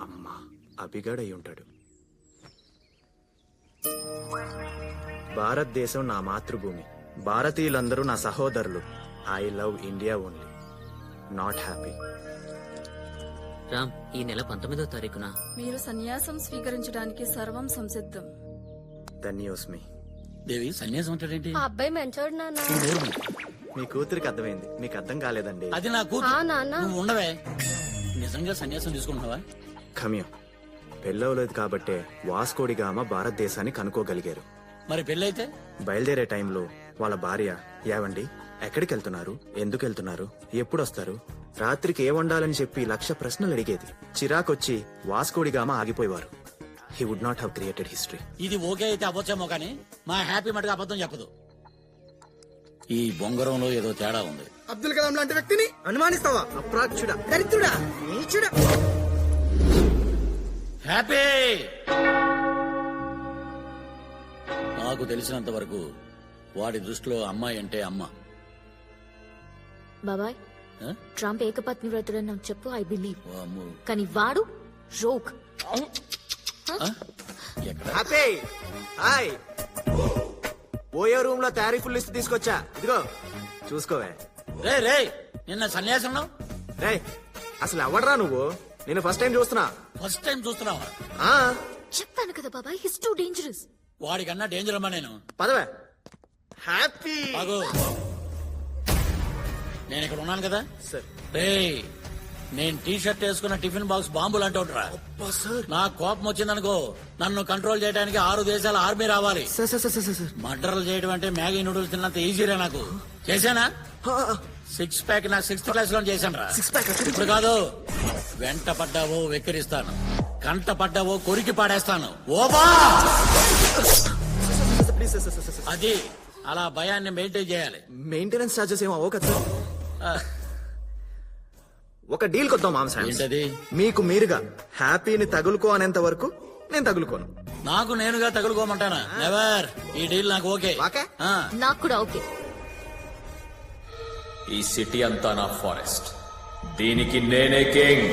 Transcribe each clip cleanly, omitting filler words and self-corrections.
అమ్మా అభిగాడు అయి ఉంటాడు. భారతదేశం నా మాతృభూమి, భారతీయులందరూ నా సహోదరులు. I love India only, not happy. Ram, ఈ నెల 19వ తారీఖున మీరు సన్యాసం స్వీకరించడానికి సర్వం సంసిద్ధం. ధన్యోస్మి. దేవి సన్యాసం అంటాడేంటి? ఆ అబ్బాయి మంచోడు నాన్న. మీ కూతురికి అర్థమైంది, మీకు అర్థం కాలేదండి. అది నా కూతురు. ఆ నాన్న. నువ్వు ఉండవే. నిజంగా సన్యాసం తీసుకుంటున్నావా? ఖమ్యం పెళ్ళవలేదు కాబట్టే వాస్కోడిగామ భారతదేశాన్ని కనుక్కోగలిగారు. మరి పెళ్ళైతే? బయలుదేరే టైంలో వాళ్ళ భార్య, ఏవండి ఎక్కడికి వెళ్తున్నారు, ఎందుకు వెళ్తున్నారు, ఎప్పుడు వస్తారు, రాత్రికి ఏ వండాలని చెప్పి 1,00,000 ప్రశ్నలు అడిగేది. చిరాకొచ్చి వాస్కోడిగామ ఆగిపోయేవారు. He would not have created history. ఇది ఓకే అయితే అవ్వచ్చేమో కానీ మా హ్యాపీ మటుకు అబద్ధం చెప్పదు. ఈ బొంగరంలో ఏదో తేడా ఉంది. అబ్దుల్ కలాం లాంటి వ్యక్తిని అనుమానిస్తావా? అప్రాచ్యుడా, దరిద్రుడా, నీచుడా. హ్యాపీ నాకు తెలిసినంత వరకు వాడి దృష్టిలో అమ్మాయి అంటే అమ్మ. బాబాయ్, ఆ? ట్రంప్ ఏకపత్ని వ్రతుడని నాకు చెప్పు, ఐ బిలీవ్. వామ్మో. కానీ వాడు రోక్. ఆ? ఎక్కడ? Happy hi. ఓయో రూమ్ లో తారీఫుల్ లిస్ట్ తీసుకొచ్చా, ఇదిగో చూసుకోవే. రే రే నిన్న సన్యాసంలో రే అసలు ఎవడరా నువ్వు? నేను ఫస్ట్ టైం చూస్తున్నా. ఫస్ట్ టైం చూస్తున్నావా? ఆ చెప్తాను కదా బాబాయ్, హిస్ టూ డేంజరస్. వాడికన్నా డేంజర్ అమ్మా నేను. పదవే. హ్యాపీ బాగు నేను ఇక్కడ ఉన్నాను కదా. సార్. రే నేను టీ షర్ట్ వేసుకున్న టిఫిన్ బాక్స్ బాంబులు అంటుంటరా. నా కోపం వచ్చిందనుకో నన్ను కంట్రోల్ చేయడానికి 6 దేశాల ఆర్మీ రావాలి. మర్డర్లు చేయడం అంటే మ్యాగీ నూడిల్స్ తిన్నంత ఈజీరా నాకు. చేశానా? 6 ప్యాక్ నా 6th క్లాస్ లో చేశాను రా. ఇప్పుడు కాదు, వెంట పడ్డావో వెక్కిరిస్తాను, కంట పడ్డావో కొరికి పాడేస్తాను. ఓబా అది అలా భయాన్ని మెయింటైన్ చేయాలి. మెయింటెనెన్స్ చార్జెస్ ఏమో కదా సార్. ఆ, ఒక డీల్ కొద్దాం మామ్. ఏంటది? మీకు మీరుగా హ్యాపీని తగులుకో అనేంత వరకు నేను తగులుకోను. నాకు నేనుగా తగులుకోమంటానా? నెవర్. ఈ డీల్ నాకు ఓకే. ఓకే? ఆ, నాకు కూడా ఓకే. ఈ సిటీ అంతా నా ఫారెస్ట్, దీనికి నేనే కింగ్.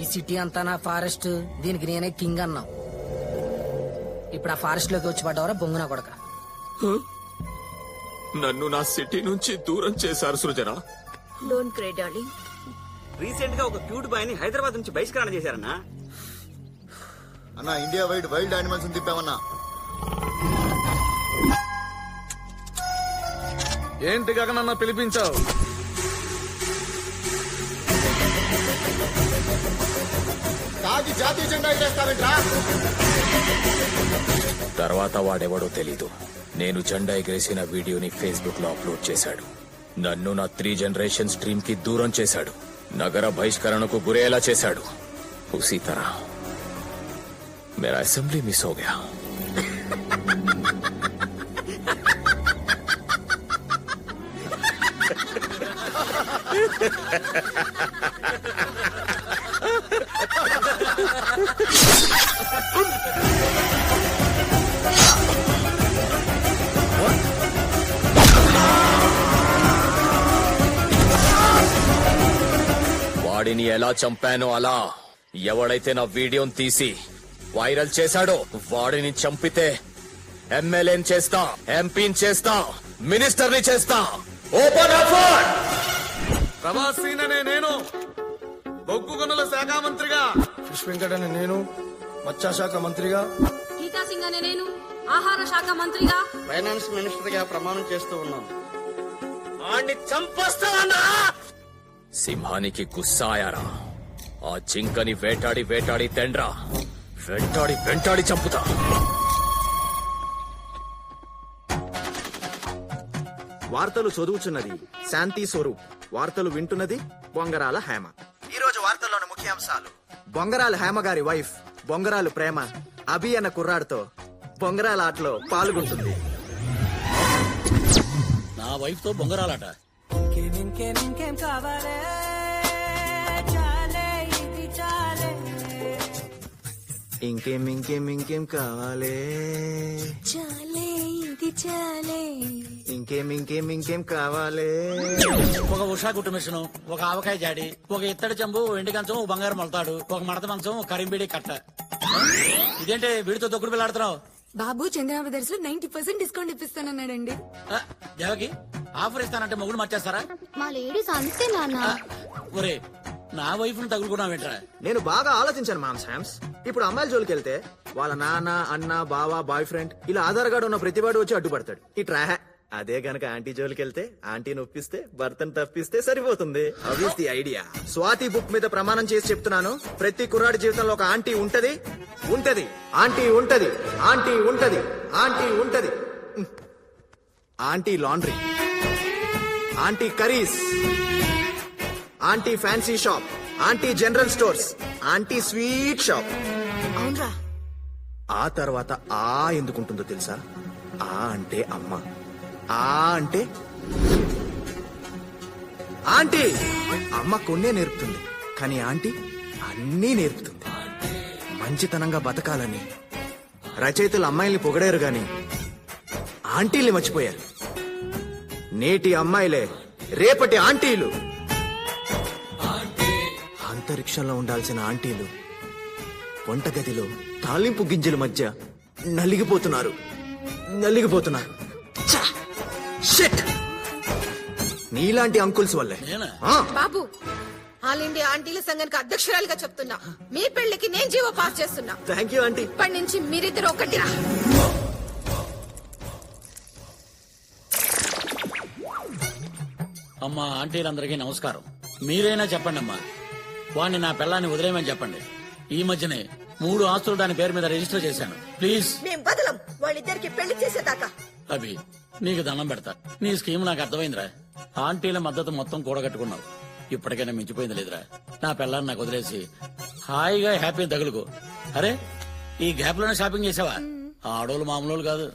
ఈ సిటీ అంతా నా ఫారెస్ట్, దీనికి నేనే కింగ్ అన్నాం. ఇప్పుడు ఆ ఫారెస్ట్ లోకి వచ్చి పడ్డవరా బొంగున కొడక. నన్ను నా సిటీ నుంచి దూరం చేశారు Srujana. Don't cry darling. Recent గా ఒక క్యూట్ బాయ్ ని హైదరాబాద్ నుంచి బహిష్కరణ చేశారన్నా. అన్నా ఇండియా వైడ్ వైల్డ్ యానిమల్స్ తిప్పామన్నా. ఏంటి గగనన్న పిలిపించావు? తాగి జాతీయ జెండా ఎగరేస్తారంట్రా. తర్వాత వాడెవడో తెలీదు, నేను జెండా ఎగరేసిన వీడియోని ఫేస్బుక్ లో అప్లోడ్ చేశాడు. నన్ను నా 3 జనరేషన్స్ డ్రీమ్ కి దూరం చేశాడు, నగర బహిష్కరణకు గురేలా చేశాడు. ఉసీ తరహ మేరా అసెంబ్లీ మిస్ హో గయా. వాడిని ఎలా చంపానో అలా ఎవడైతే నా వీడియోని తీసి వైరల్ చేశాడో వాడిని చంపితే ఎమ్మెల్యేని చేస్తా, ఎంపీని చేస్తా, మినిస్టర్ని చేస్తా. Open offer. ప్రభాసీననే నేను, బొగ్గు గనుల శాఖ మంత్రిగా. ఫిష్ వెంకటనే నేను, మత్స్యశాఖ మంత్రిగా. గీతా సింగ్ అనే నేను, ఆహార శాఖ మంత్రిగా. ఫైనాన్స్ మినిస్టర్ గా ప్రమాణం చేస్తూ ఉన్నాను. వాడిని చంపేస్తావన్నా? సింహానికి గుస్సా ఆయారా, ఆ జింకని వేటాడి వేటాడి తెండ్రా, వెంటాడి వెంటాడి చంపుతా. వార్తలు చదువుచున్నది శాంతి స్వరూప్, వార్తలు వింటున్నది బొంగరాల హేమ. ఈ రోజు వార్తల్లోని ముఖ్యాంశాలు: బొంగరాల హేమ గారి వైఫ్ బొంగరాలు ప్రేమ అభి అన్న కుర్రాడితో బొంగరాల ఆటలో పాల్గొంటుంది. నా వైఫ్ తో బొంగరాలట. ఇంకేం ఇంకేం ఇంకేం కావాలే. ఇది చాలే. ఇంకేం కావాలి? ఒక ఉషా గుట్టు మిషన్, ఒక ఆవకాయ జాడి, ఒక ఇత్తడి చెంబు, ఓ ఎండి కంచం, ఓ బంగారు మొలతాడు, ఒక మడత మంచం, ఒక కరింబీడి కట్ట. ఇదేంటి వీడితో తొక్కుడు పిల్లాడుతున్నావు? బాబు చంద్ర బ్రదర్స్ లో 90% డిస్కౌంట్ ఇప్పిస్తానన్నాడండి. దేవకి ఆఫర్ ఇస్తానంటే మొగుడు మర్చేస్తారా? మా లేడీస్ అంతే నాన్న. ఒరే నా వైఫ్ ను తగులుకున్నావేంట్రా? నేను బాగా ఆలోచించాను మామ్ శామ్స్. ఇప్పుడు అమ్మాయిల జోలికి వెళ్తే వాళ్ళ నాన్న, అన్న, బావ, బాయ్ ఫ్రెండ్ ఇలా ఆధార్ కార్డు ఉన్న ప్రతివాడు వచ్చి అడ్డుపడతాడు. ఇట్రా. అదే గనక ఆంటీ జోలికి వెళ్తే ఆంటీని ఒప్పిస్తే భర్తను తప్పిస్తే సరిపోతుంది. అవిస్ ది ఐడియా. స్వాతి బుక్ మీద ప్రమాణం చేసి చెప్తున్నాను, ప్రతి కుర్రాడి జీవితంలో ఒక ఆంటీ ఉంటది. ఆంటీ ఉంటది. Aunty laundry, aunty curries, aunty fancy shop, aunty general stores, aunty sweet shop. అవునరా. ఆ తర్వాత ఆ ఎందుకుంటుందో తెలుసా? ఆ అంటే అమ్మ, ఆ అంటే ఆంటీ. అమ్మ కొన్నే నేర్పుతుంది, కానీ ఆంటీ అన్నీ నేర్పుతుంది. మంచితనంగా బతకాలని రచయితలు అమ్మాయిల్ని పొగడారు గాని ఆంటీల్ని మర్చిపోయారు. నేటి అమ్మాయిలే రేపటి ఆంటీలు. అంతరిక్షంలో ఉండాల్సిన ఆంటీలు వంటగదిలో తాలింపు గింజల మధ్య నలిగిపోతున్నారు. ఛ! షిట్! నీలాంటి అంకుల్స్ వల్లే. నేనా? ఆ, బాబు, ఆల్ ఇండియా ఆంటీల సంఘానికి అధ్యక్షురాలిగా చెప్తున్నా, మీ పెళ్లికి నేను జీవో పాస్ చేస్తున్నా. Thank you aunty. ఇప్పటి నుంచి మీరిద్దరు ఒకటిరా. అమ్మా ఆంటీలందరికీ నమస్కారం. మీరైనా చెప్పండి అమ్మా, వాణ్ణి నా పిల్లాన్ని వదిలేయమని చెప్పండి. ఈ మధ్యనే 3 ఆస్తులు దాని పేరు మీద రిజిస్టర్ చేశాను. ప్లీజ్. మేం బదలం వాళ్ళిద్దరికి పెళ్లి చేసేదాకా. అభి నీకు దండం పెడతా. నీ స్కీమ్ నాకు అర్థమైందిరా. ఆంటీల మద్దతు మొత్తం కూడగట్టుకున్నావు. ఇప్పటికైనా మించిపోయింది లేదురా. నా పిల్లాన్ని నాకు వదిలేసి హాయిగా హ్యాపీ తగులుకో. అరే ఈ గ్యాప్ లోనే షాపింగ్ చేసావా? ఆడోళ్ళు మామూలు కాదు.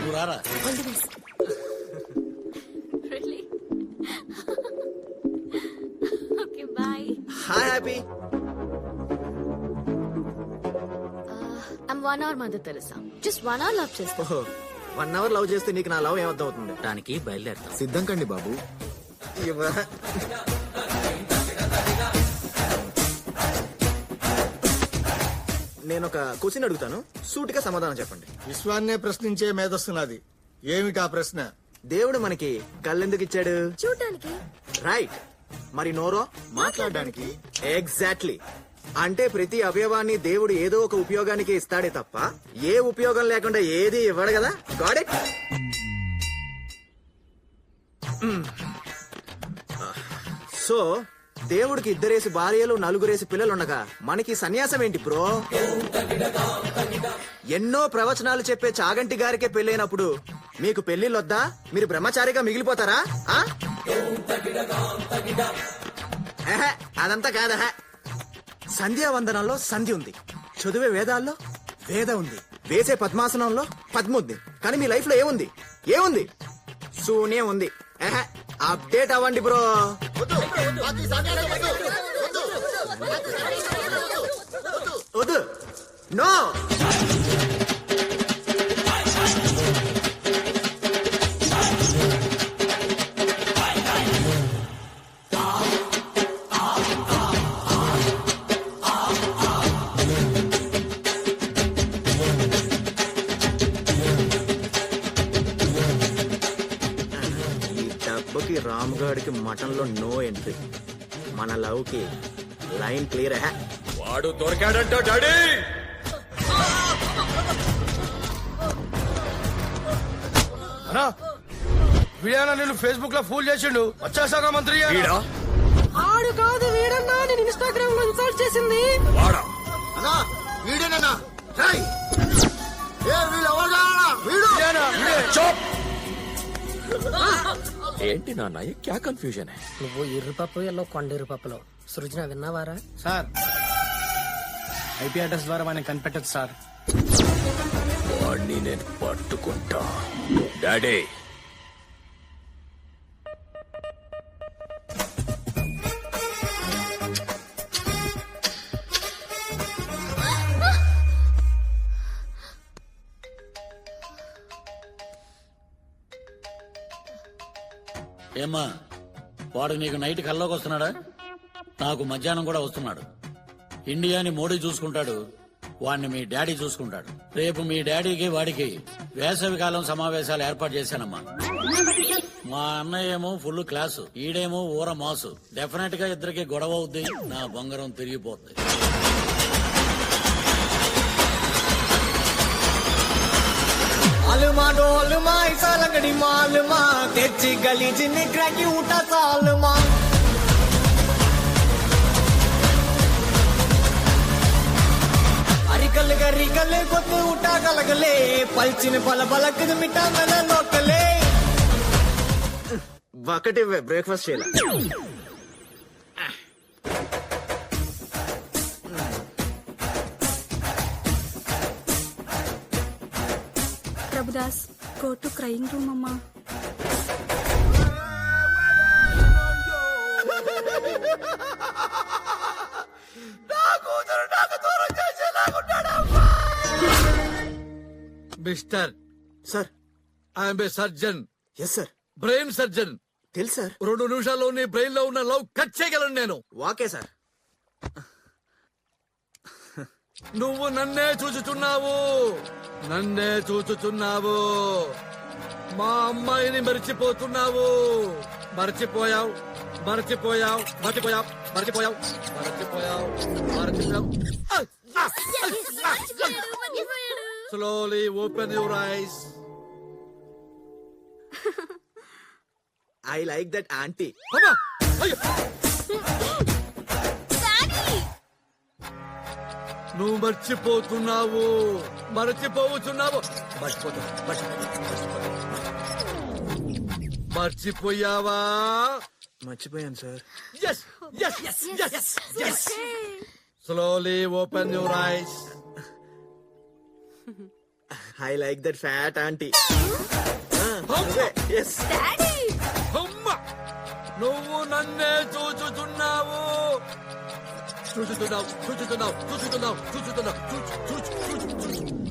నువ్వు రారా. Okay bye. Hi happy. I'm 1 hour mother తెలుసా. జస్ట్ 1 hour లవ్ చేస్తా. 1 hour లవ్ చేస్తే నీకు నా లవ్ ఏమర్థం అవుతుంది? దానికి బయలుదేరుతాం. సిద్ధం కండి బాబు. నేను ఒక క్వశ్చన్ అడుగుతాను, సూటిగా సమాధానం చెప్పండి. విశ్వాన్నే ప్రశ్నించే మేధస్సున్నది. ఏమిటా ప్రశ్న? దేవుడు మనకి కళ్ళెందుకు ఇచ్చాడు? చూడటానికి. రైట్. మరి నోరో? మాట్లాడడానికి. ఎగ్జాక్ట్లీ. అంటే ప్రతి అవయవాన్ని దేవుడు ఏదో ఒక ఉపయోగానికి ఇస్తాడే తప్ప ఏ ఉపయోగం లేకుండా ఏది ఇవ్వడు కదా. Got it? సో దేవుడికి 2 భార్యలు 4 పిల్లలుండగా మనకి సన్యాసం ఏంటి బ్రో? ఎన్నో ప్రవచనాలు చెప్పే చాగంటి గారికే పెళ్ళైనప్పుడు మీకు పెళ్లిళ్ళొద్దా? మీరు బ్రహ్మచారిగా మిగిలిపోతారా? అదంతా కాదా. సంధ్యావందనంలో సంధి ఉంది, చదివే వేదాల్లో వేద ఉంది, వేసే పద్మాసనంలో పద్మ ఉంది. కానీ మీ లైఫ్ లో ఏముంది? శూన్యం ఉంది. అప్డేట్ అవ్వండి బ్రో. వద్దు. నో. రాముగాడికి మటన్ లో నో ఎంట్రీ. మన లవ్ కి లైన్ క్లియర్. వాడు దొరికాడంట డాడీ. వీడేనా నేను ఫేస్బుక్ లో ఫూల్ చేసిండు? వచ్చేసాక మంత్రి ఆడు కాదు వీడన్నా, నేను ఇన్స్టాగ్రామ్ లో ఇన్స్టాల్ చేసింది. వాడా? వీడేనా? వీడు ఏంటి నాన్న క్యా కన్ఫ్యూజన్? నువ్వు ఎర్రిపప్పు ఎల్లో కొండెర్రిపప్పులో సృజన విన్నావారా? సార్ ఐపీ అడ్రస్ ద్వారా మనం కనిపెట్టచ్చు సార్. వాడిని నేను పట్టుకుంటా డాడీ. ఏమ్మా వాడు నీకు నైట్ కల్లోకి వస్తున్నాడా? నాకు మధ్యాహ్నం కూడా వస్తున్నాడు. ఇండియాని మోడీ చూసుకుంటాడు, వాడిని మీ డాడీ చూసుకుంటాడు. రేపు మీ డాడీకి వాడికి వేసవికాలం సమావేశాలు ఏర్పాటు చేశానమ్మా. మా అన్నయ్య ఏమో ఫుల్ క్లాసు, ఈడేమో ఊర మాసు. డెఫినెట్ గా ఇద్దరికి గొడవ అవుద్ది, నా బొంగరం తిరిగిపోద్ది. आलमा डोलमा ऐसा लगड़ी मालमा तेची गली जिन्ने क्रैकी उठा सालमा अरिकल गरिकल गुत उठा कलगले पलचिन पल बलक मिठा मन लोकले ఒకటి బ్రేక్ఫాస్ట్ చేయాలి. Prabhudas go to crying room అమ్మా. Mister sir. I'm a surgeon, yes sir. Brain surgeon. తెలుసు సార్. 2 నిమిషాల్లో నీ బ్రెయిన్ లో ఉన్న లవ్ కట్ చేయగలను నేను. వాకే సార్. నువ్వు నన్నే చూచుచున్నావు, నన్నే చూచుచున్నావు. మా అమ్మాయిని మర్చిపోతున్నావు. మర్చిపోయావు, మర్చిపోయావు, మర్చిపోయావు, మర్చిపోయావు, మర్చిపోయావు, మర్చిపోయావు. Slowly open your eyes. I like that aunty. అమ్మా! అయ్యో! నువ్వు మర్చిపోతున్నావు, మర్చిపోతున్నావు, మర్చిపోయావా? మర్చిపోయాను sir. Yes, yes, yes, yes, yes. Slowly open your eyes. I like that fat aunty. Yes. అమ్మా! నువ్వు నన్నే చూచుతున్నావు, చూచుతున్నావు, చూచుతున్నావు, చూచుతున్నావు, చూచుతున్నావు, చూచు, చూచు, చూచు, చూచు.